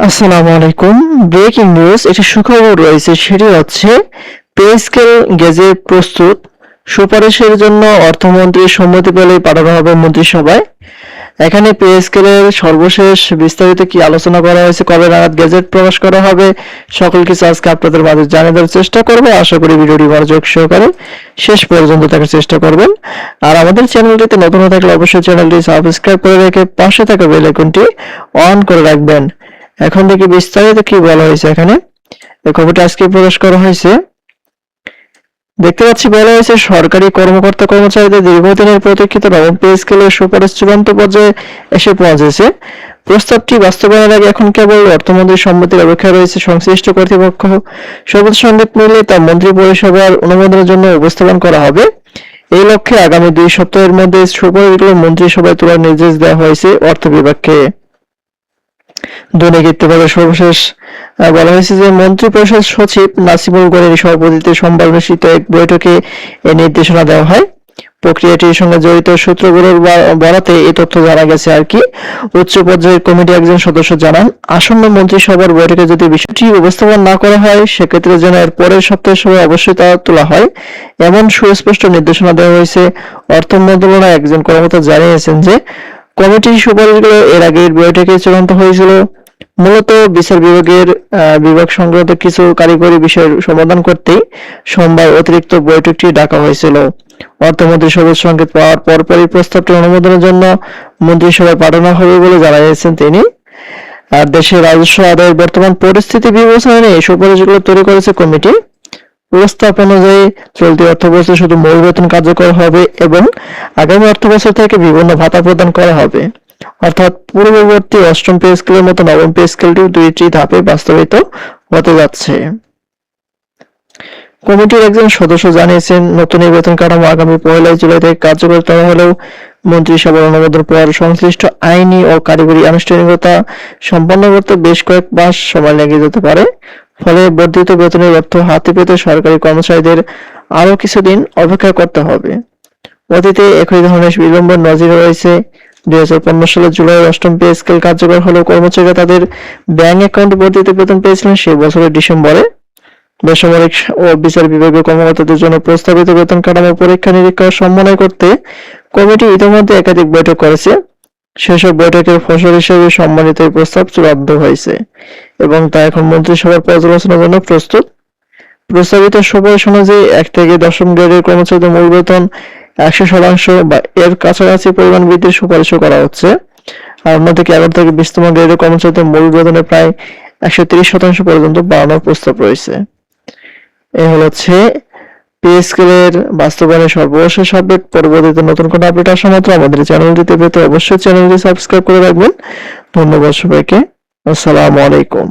আসসালামু আলাইকুম। Breaking news, একটি সুখবর রয়েছে, সেটি হচ্ছে পে স্কেল গেজেট প্রস্তুত, সুপারিশের জন্য অর্থমন্ত্রীর সম্মতি পেলেই পাঠানো হবে মন্ত্রিসভায়। এখানে পে স্কেলের সর্বশেষ বিস্তারিত কি আলোচনা করা হয়েছে, কবে নাগাদ গেজেট প্রকাশ করা হবে, সকল কিছু আজকে আপনাদের মাঝে জানিয়ে দেওয়ার চেষ্টা করবো। আশা করি ভিডিওটি মনোযোগ সহকারে শেষ পর্যন্ত দেখার চেষ্টা করবেন। আর আমাদের চ্যানেলটিতে নতুন হয়ে থাকলে অবশ্যই চ্যানেলটি সাবস্ক্রাইব করে রেখে পাশে থাকা বেল আইকনটি অন করে রাখবেন। এখন দেখি বিস্তারিত কি বলা হয়েছে। এখানে এই খবরটা আজকে প্রকাশ করা হয়েছে। দেখতে পাচ্ছি বলা হয়েছে, সরকারি কর্মকর্তা কর্মচারীদের দীর্ঘদিনের প্রতীক্ষিত নবম পে স্কেলের সুপারিশ চূড়ান্ত পর্যায়ে এসে পৌঁছেছে। প্রস্তাবটি বাস্তবায়নের আগে এখন কেবল অর্থমন্ত্রীর সম্মতির অপেক্ষায় রয়েছে সংশ্লিষ্ট কর্তৃপক্ষ। সবুজ সংকেত মিললে তা মন্ত্রী পরিষদের অনুমোদনের জন্য উপস্থাপন করা হবে। এই লক্ষ্যে আগামী 2 সপ্তাহের মধ্যে সুপারিশগুলো মন্ত্রিসভায় তোলার নির্দেশ দেওয়া হয়েছে অর্থ বিভাগকে। দৈনিক ইত্তেফাকের সর্বশেষ বলা হয়েছে যে মন্ত্রিপরিষদ সচিব নাসিমুল গনির সভাপতিত্বে সোমবার অনুষ্ঠিত এক বৈঠকে এই নির্দেশনা দেওয়া হয়। প্রক্রিয়াটির সঙ্গে জড়িত সূত্রগুলোর বরাতে এই তথ্য জানা গেছে আর কি। উচ্চ পর্যায়ের কমিটি একজন সদস্য জানান, আসন্ন মন্ত্রিসভার বৈঠকে যদি বিষয়টি উপস্থাপন না করা হয়, সেক্ষেত্রে যেন এর পরের সপ্তাহের সময় অবশ্যই তা তোলা হয়, এমন সুস্পষ্ট নির্দেশনা দেওয়া হয়েছে। অর্থ মন্ত্রণালয়ের একজন কর্মকর্তা জানিয়েছেন যে কমিটির সুপারিশগুলো এর আগের বৈঠকে চূড়ান্ত হয়েছিল। মূলত বিচার বিভাগ সংক্রান্ত কিছু কারিগরি বিষয়ের সমাধান করতেই সোমবার অতিরিক্ত বৈঠকটি ডাকা হয়েছিল। অর্থমন্ত্রী সবুজ সংকেত পাওয়ার পরপরই প্রস্তাবটি অনুমোদনের জন্য মন্ত্রিসভায় পাঠানো হবে বলে জানিয়েছেন তিনি। আর দেশের রাজস্ব আদায়ের বর্তমান পরিস্থিতি বিবেচনায় নিয়ে এই সুপারিশগুলো তৈরি করেছে কমিটি। প্রস্তাব অনুযায়ী চলতি অর্থবছরে শুধু মূল বেতন কার্যকর হবে এবং আগামী অর্থবছর থেকে বিভিন্ন ভাতা প্রদান করা হবে। অর্থাৎ পূর্ববর্তী অষ্টম পে স্কেলের মতো নবম পে স্কেলটিও 2টি ধাপে বাস্তবায়িত হতে যাচ্ছে। কমিটির একজন সদস্য জানিয়েছেন, নতুন এই বেতন কাঠামো আগামী 1 জুলাই থেকে কার্যকর করা হলেও মন্ত্রিসভার অনুমোদন পাওয়ার সংশ্লিষ্ট আইনি ও কারিগরি আনুষ্ঠানিকতা সম্পন্ন করতে বেশ কয়েক মাস সময় লেগে যেতে পারে। ফলে বর্ধিত বেতনের অর্থ হাতে পেতে সরকারি কর্মচারীদের আরও কিছুদিন অপেক্ষা করতে হবে। অতীতে একই ধরনের বিলম্বের নজির রয়েছে। 2015 সালের জুলাই অষ্টম পে স্কেল কার্যকর হলেও কর্মচারীরা তাদের ব্যাংক অ্যাকাউন্টে বর্ধিত বেতন পেয়েছিলেন সেই বছরের ডিসেম্বরে। বেসামরিক ও বিচার বিভাগীয় কর্মকর্তাদের জন্য প্রস্তাবিত বেতন কাঠামো পরীক্ষা নিরীক্ষা সমন্বয় করতে কমিটি ইতিমধ্যে একাধিক বৈঠক করেছে। সেসব বৈঠকের ফসল হিসেবে সম্মানিত এই প্রস্তাব চূড়ান্ত হয়েছে এবং তা এখন মন্ত্রিসভার পর্যালোচনার জন্য প্রস্তুত। প্রস্তাবিত সুপারিশ অনুযায়ী 1 থেকে 10ম গ্রেডের কর্মচারীদের মূল বেতন 100% বা এর কাছাকাছি পরিমাণ বৃদ্ধির সুপারিশও করা হচ্ছে। আর অন্যদিকে 11 থেকে 20তম গ্রেডের কর্মচারীদের মূল বেতনে প্রায় 130% পর্যন্ত বাড়ানোর প্রস্তাব রয়েছে। এই হচ্ছে পে স্কেলের বাস্তবায়নের সর্বশেষ আপডেট। পরবর্তীতে নতুন কোনো আপডেট আসা মাত্র আমাদের চ্যানেলটিতে পেতে অবশ্যই চ্যানেলটি সাবস্ক্রাইব করে রাখবেন। ধন্যবাদ সবাইকে। আসসালামু আলাইকুম।